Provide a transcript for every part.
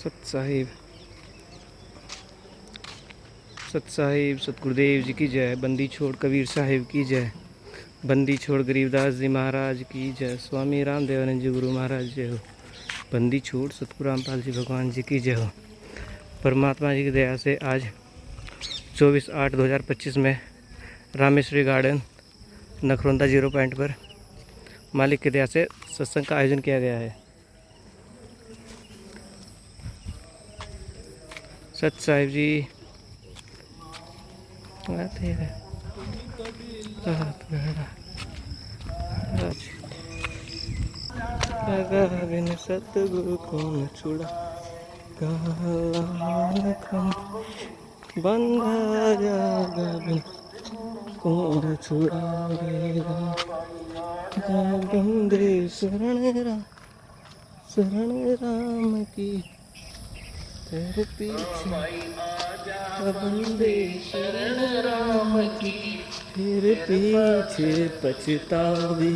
सत साहिब सतगुरुदेव जी की जय। बंदी छोड़ कबीर साहिब की जय। बंदी छोड़ गरीबदास जी महाराज की जय। स्वामी रामदेवानंद जी गुरु महाराज जय हो। बंदी छोड़ सतगुरु रामपाल जी भगवान जी की जय हो। परमात्मा जी की दया से आज 24/8/2025 में रामेश्वरी गार्डन नखरौंदा 0 पॉइंट पर मालिक की दया से सत्संग का आयोजन किया गया है। सत साहिब जी आते हैं। बिन सतगुरु कौन छुड़ा बंधा जागा बिन कौन छुड़ावेगा। बंदे शरण राम की तेरे पीछे बंदे शरण राम की तेरे पीछे पछतावे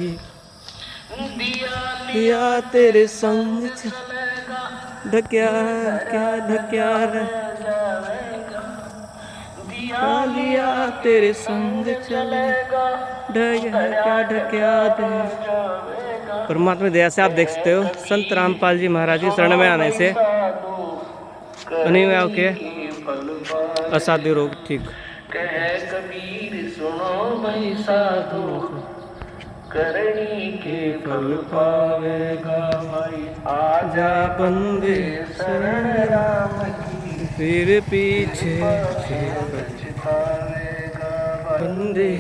दिया तेरे संग ढक्या क्या ढक्या दिया तेरे संग चलेगा ढक्या ढक्या दे। परमात्मा दया से आप देख सकते हो संत रामपाल जी महाराज की शरण में आने से उन्हीं में आके असाध्य रोग ठीक। कहे कबीर सुनो भाई साधु करनी के फल पावेगा। भाई आजा बंदे शरण राम की फिर पीछे पछतावेगा। बंदे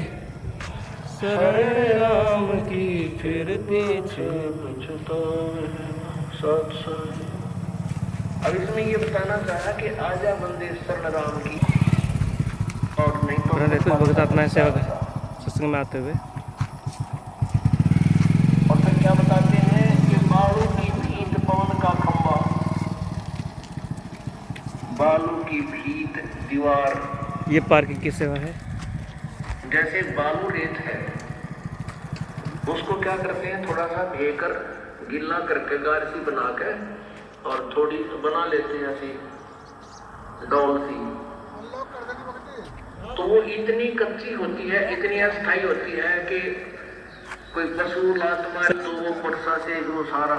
शरण राम की फिर पीछे पछतावेगा। सत्संग अब इसमें ये बताना चाहा कि आजा बंदे शरण राम की और नहीं तो भगत अपना सेवा सत्संग में आते हुए और फिर क्या बताते हैं कि बालू की भीत पवन का खंभा, बालू की भीत दीवार। ये पार्किंग की सेवा है। जैसे बालू रेत है उसको क्या करते हैं थोड़ा सा भेकर गिल्ला करके गारसी बना के और थोड़ी बना लेते हैं ऐसी डॉल सी, तो वो इतनी कच्ची होती है इतनी अस्थायी होती है कि कोई पशु लात मारे तो वो वर्षा से वो सारा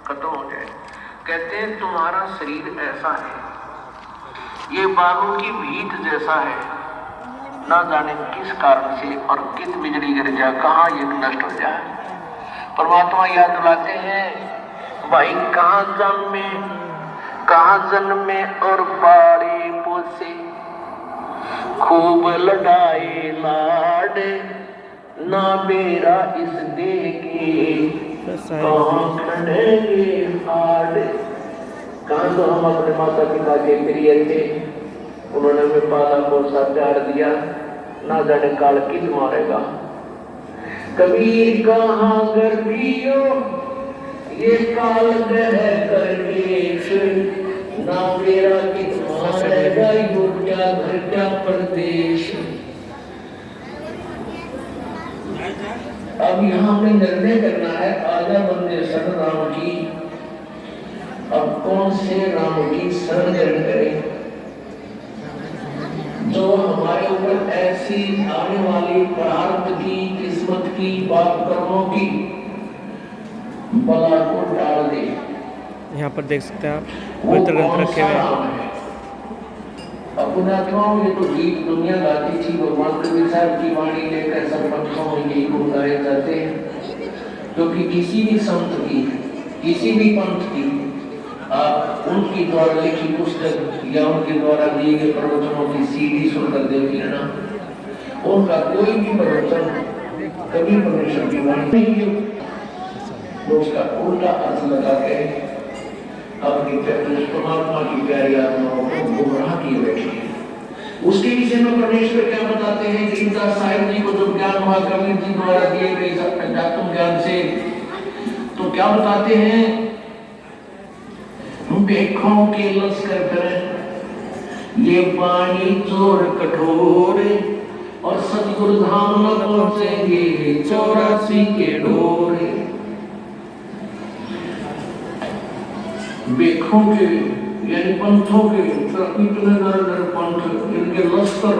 खत्म हो जाए। कहते हैं तुम्हारा शरीर ऐसा है, ये बालू की भीत जैसा है, ना जाने किस कारण से और किस बिजली गिर जाए कहाँ ये नष्ट हो जाए। परमात्मा याद दिलाते हैं भाई कहाँ जन्मे और बाड़ी पोसे, खूब लड़ाई लाड ना बेरा इस देह की, कहाँ खड़ेंगे हाड। कहाँ तो हम अपने माता पिता के प्रिय थे, उन्होंने हमें पाला पोसा प्यार दिया, ना जाने काल किस मारेगा। कबीर कहाँ गर्भियो ये काल ग्रह करकेश, ना मेरा किस मारेगा यो क्या घर क्या परदेश। अब यहाँ हमें निर्णय करना है आजा बंदे शरण राम की। अब कौन से राम की शरण ग्रहण करें जो हमारे ऊपर ऐसी आने वाली प्रारब्ध की किस्मत की बात कर्मों की बला को डाल दे। यहाँ पर देख सकते हैं आप पवित्र ग्रंथ रखे हुए हैं। अपनात्माओं ये तो गीत दुनिया गाती थी, भगवान कबीर साहब की वाणी लेकर सब पंथों में यही गुण गाए जाते हैं। क्योंकि किसी भी संत की किसी भी पंथ की आप उनकी द्वारा लिखी पुस्तक या उनके द्वारा दिए गए प्रवचनों की सीडी सुनकर देख लेना, उनका कोई भी प्रवचन कभी परमेश्वर की वाणी नहीं है, तो उसका उल्टा अर्थ लगा के अपनी परमात्मा की प्यारी आत्माओं को गुमराह किए बैठे। उसके विषय में परमेश्वर क्या बताते हैं कि इनका साहिब जी को जो ज्ञान हुआ कबीर जी द्वारा दिए गए अध्यात्म ज्ञान से, तो क्या बताते हैं देखों के लश्कर करें ये पानी चोर कठोर, और सतगुरु धाम न पहुंचेंगे 84 के डोर। बेखों के यानी पंथों के इतने दर पंथ, इनके लश्कर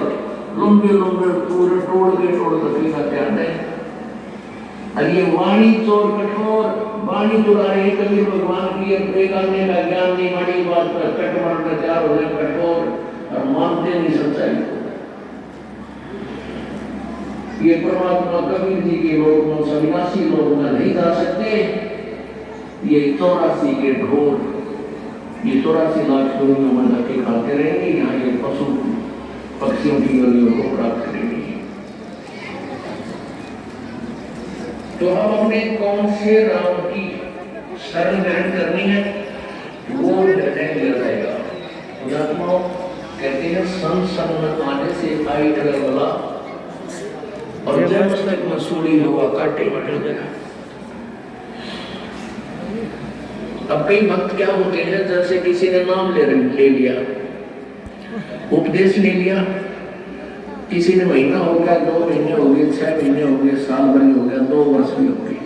लंबे लंबे पूरे तोड़ के खाते आते हैं। और ये वाणी चोर कठोर, वाणी चुरा रहे कबीर भगवान की, एक आने का ज्ञान नहीं, बड़ी बात पर कट मारने तैयार हो गए कठोर और मानते नहीं सच्चाई को। ये परमात्मा कबीर जी के लोग में, सन्यासी लोग में नहीं जा सकते। ये 84 के ढोर, ये 84 लाख योनियों में धक्के खाते रहेंगे, यहाँ ये पशु पक्षियों की योनियों को प्राप्त करेंगे। तो हम अपने कौन से राम की शरण ग्रहण करनी है, वो निर्णय लिया जाएगा। पुण्यात्माओं कहते हैं संग आने से आई डर वाला, और जब मस्तक मसूड़ी हुआ काटे मटे। अब कई भक्त क्या होते हैं, जैसे किसी ने नाम ले लिया, उपदेश ले लिया, किसी ने महीना हो गया, 2 महीने हो गए, 6 महीने हो गए, साल भर हो गया, 2 वर्ष भी हो गए,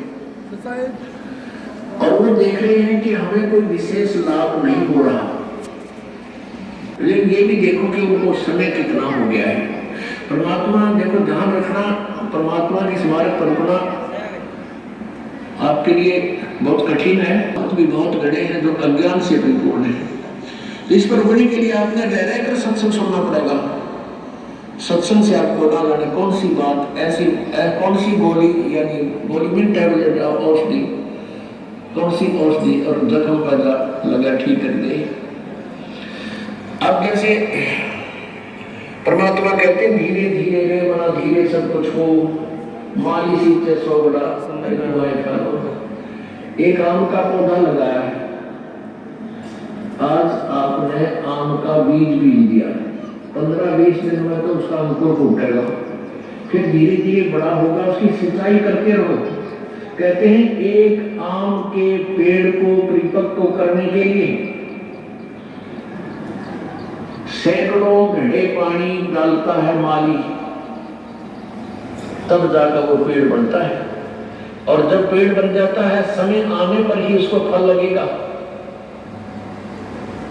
और वो देख रहे हैं कि हमें कोई विशेष लाभ नहीं हो रहा। लेकिन ये भी देखो कि उनको समय कितना हो गया है। परमात्मा देखो, ध्यान रखना, परमात्मा की स्मारक कल्पना आपके लिए बहुत कठिन है। आप भी बहुत गड़े हैं जो अज्ञान से परिपूर्ण है। इस पर उभरने के लिए आपने रह कर सत्संग सुनना पड़ेगा। सत्संग से आपको ना जाने कौन सी बात ऐसी, कौन सी गोली, यानी गोली में टैबलेट औषधि, कौन सी औषधि और जख्म पैदा लगा ठीक कर दे। अब जैसे परमात्मा कहते हैं धीरे धीरे रे मना धीरे सब कुछ हो, माली सीते 100 बड़ा एक आम का पौधा लगाया है, आज आपने आम का बीज दिया, 15-20 दिन में तो उसका अंकुर फूटेगा, फिर धीरे धीरे बड़ा होगा, उसकी सिंचाई करते रहो। कहते हैं एक आम के पेड़ को परिपक्व करने के लिए सैकड़ों घड़े पानी डालता है माली, तब जाकर वो पेड़ बनता है। और जब पेड़ बन जाता है, समय आने पर ही उसको फल लगेगा।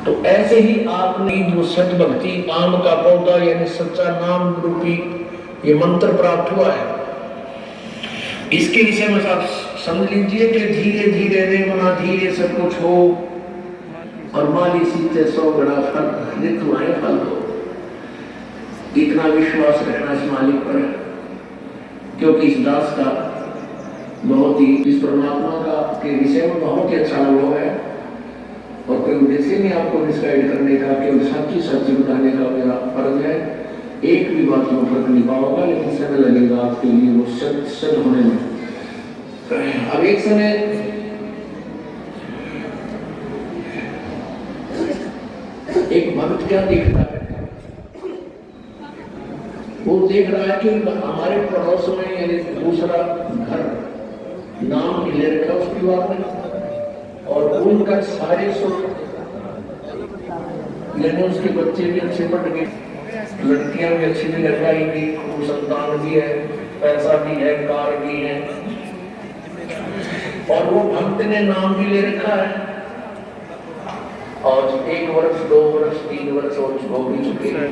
तो ऐसे ही आपने जो सच भक्ति आम का पौधा यानी सच्चा नाम रूपी ये मंत्र प्राप्त हुआ है, इसके विषय में आप समझ लीजिए कि धीरे धीरे रे मना धीरे सब कुछ हो, और माली सीते 100 बड़ा फल ऋतु आए फल हो। इतना विश्वास रखना इस मालिक पर, क्योंकि इस दास का बहुत ही, इस परमात्मा का के विषय में बहुत ही अच्छा अनुभव है, और कोई उद्देश्य नहीं आपको मिसगाइड करने का, केवल सच्ची सच्ची बताने का मेरा फर्ज है। एक भी बात में फर्क नहीं पाओगा, लेकिन समय लगेगा आपके लिए वो सच होने में। अब एक समय एक भक्त क्या देखता है, वो देख रहा है कि हमारे पड़ोस में यानी दूसरा घर नाम ले रखा उसकी बात में, और उनका सारे सुख, यानी उसके बच्चे भी अच्छे पढ़ गए, लड़कियां भी अच्छी भी लग जाएंगी, संतान भी है, पैसा भी है, कार भी है, और वो भक्त ने नाम भी ले रखा है। और 1 वर्ष 2 वर्ष 3 वर्ष हो भी चुके हैं,